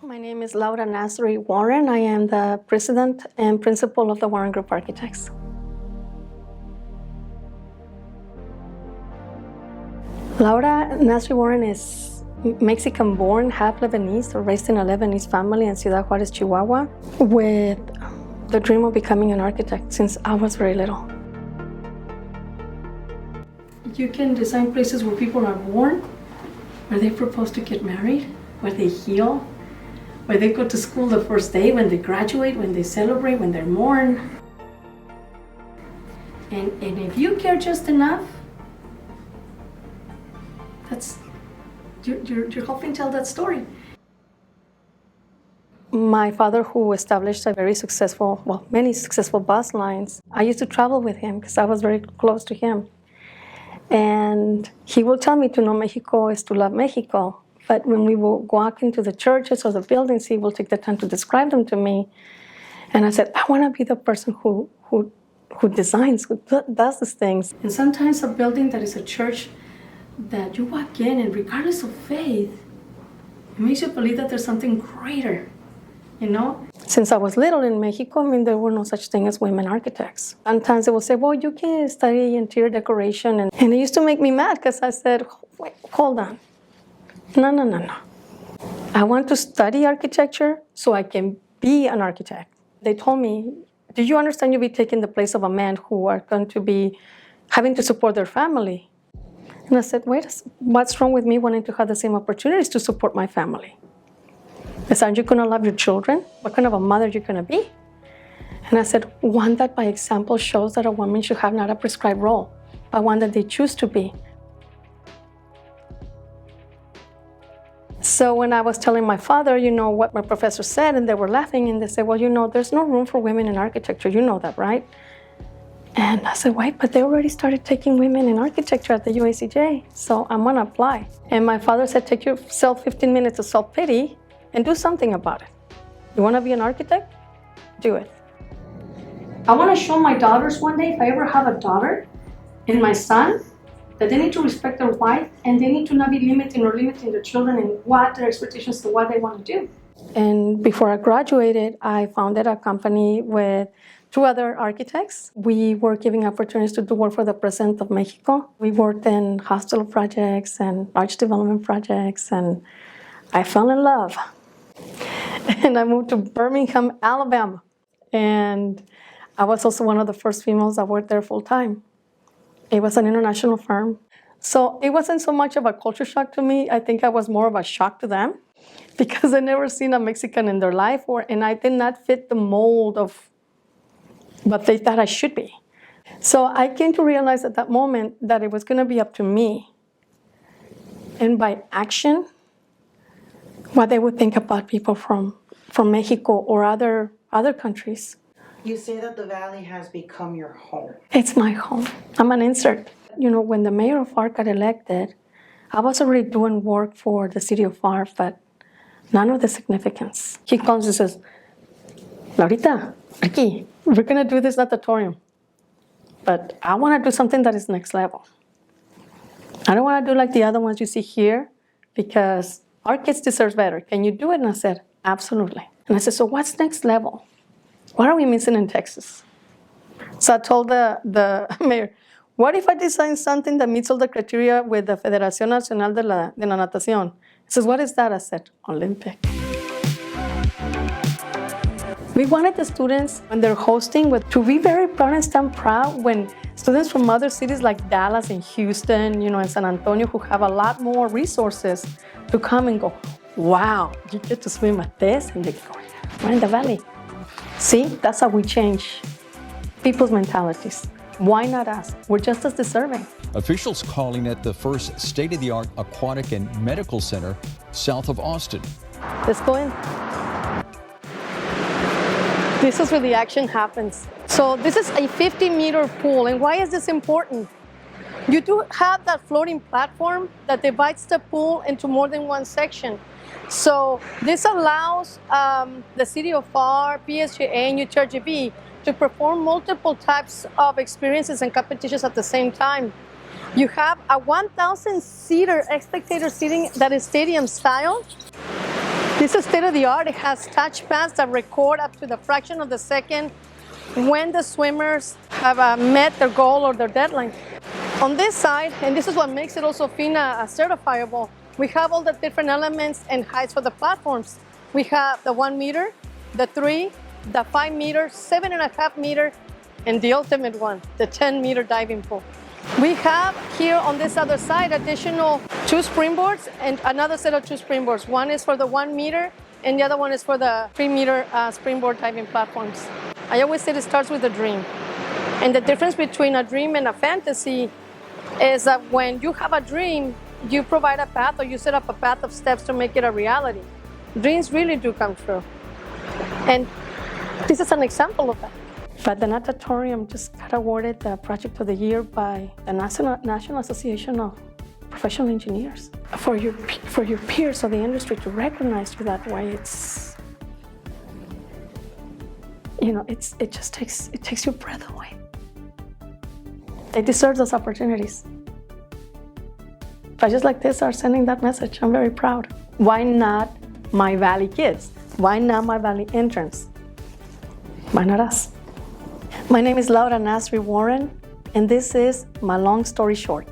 My name is Laura Nassari Warren. I am the president and principal of the Warren Group Architects. Laura Nassari Warren is Mexican-born, half Lebanese, or raised in a Lebanese family in Ciudad Juarez, Chihuahua, with the dream of becoming an architect since I was very little. You can design places where people are born, where they propose to get married, where they heal, where they go to school the first day, when they graduate, when they celebrate, when they mourn. And if you care just enough, you're helping tell that story. My father, who established a very successful, many successful bus lines, I used to travel with him because I was very close to him. And he will tell me to know Mexico is to love Mexico. But when we will walk into the churches or the buildings, he will take the time to describe them to me. And I said, I want to be the person who designs, who does these things. And sometimes a building that is a church that you walk in, and regardless of faith, it makes you believe that there's something greater, you know? Since I was little in Mexico, there were no such thing as women architects. Sometimes they will say, well, you can study interior decoration. And it used to make me mad because I said, wait, hold on. No. I want to study architecture so I can be an architect. They told me, do you understand you'll be taking the place of a man who are going to be having to support their family? And I said, wait, what's wrong with me wanting to have the same opportunities to support my family? I said, aren't you going to love your children? What kind of a mother you're going to be? And I said, one that by example shows that a woman should have not a prescribed role, but one that they choose to be. So when I was telling my father, what my professor said, and they were laughing, and they said, well, there's no room for women in architecture. You know that, right? And I said, wait, but they already started taking women in architecture at the UACJ, so I'm gonna apply. And my father said, take yourself 15 minutes of self-pity and do something about it. You wanna be an architect? Do it. I wanna show my daughters one day, if I ever have a daughter, and my son, that they need to respect their wife, and they need to not be limiting their children in what their expectations to what they want to do. And before I graduated, I founded a company with 2 other architects. We were giving opportunities to do work for the President of Mexico. We worked in hospital projects and large development projects, and I fell in love. And I moved to Birmingham, Alabama. And I was also one of the first females that worked there full time. It was an international firm. So it wasn't so much of a culture shock to me. I think I was more of a shock to them because I'd never seen a Mexican in their life, and I did not fit the mold of what they thought I should be. So I came to realize at that moment that it was going to be up to me, and by action, what they would think about people from Mexico or other countries. You say that the Valley has become your home. It's my home. I'm an insert. When the mayor of Pharr got elected, I was already doing work for the city of Pharr, but none of the significance. He comes and says, Laurita, Ricky, we're going to do this natatorium, but I want to do something that is next level. I don't want to do like the other ones you see here because our kids deserve better. Can you do it? And I said, absolutely. And I said, so what's next level? What are we missing in Texas? So I told the mayor, what if I design something that meets all the criteria with the Federación Nacional de la Natación? He says, what is that? I said, Olympic. We wanted the students, when they're hosting, to be very proud and stand proud when students from other cities like Dallas and Houston, and San Antonio, who have a lot more resources, to come and go, wow, you get to swim at this? And they go, we're in the Valley. See, that's how we change people's mentalities. Why not us? We're just as deserving. Officials calling it the first state-of-the-art aquatic and medical center south of Austin. Let's go in. This is where the action happens. So this is a 50-meter pool. And why is this important? You do have that floating platform that divides the pool into more than one section. So this allows the city of Pharr, PSJA, and UTRGV to perform multiple types of experiences and competitions at the same time. You have a 1,000-seater spectator seating that is stadium style. This is state of the art. It has touch pads that record up to the fraction of the second when the swimmers have met their goal or their deadline. On this side, and this is what makes it also FINA certifiable, we have all the different elements and heights for the platforms. We have the 1 meter, the 3, the 5 meter, 7.5 meter, and the ultimate one, the 10-meter diving pool. We have here on this other side additional 2 springboards and another set of 2 springboards. One is for the 1 meter and the other one is for the 3-meter springboard diving platforms. I always say it starts with a dream. And the difference between a dream and a fantasy is that when you have a dream, you provide a path or you set up a path of steps to make it a reality. Dreams really do come true. And this is an example of that. But the Natatorium just got awarded the Project of the Year by the National Association of Professional Engineers. For your peers of the industry to recognize you that way, it's, you know, it takes your breath away. They deserve those opportunities. But just like this are sending that message, I'm very proud. Why not my Valley kids? Why not my Valley interns? Why not us? My name is Laura Nassari Warren, and this is my long story short.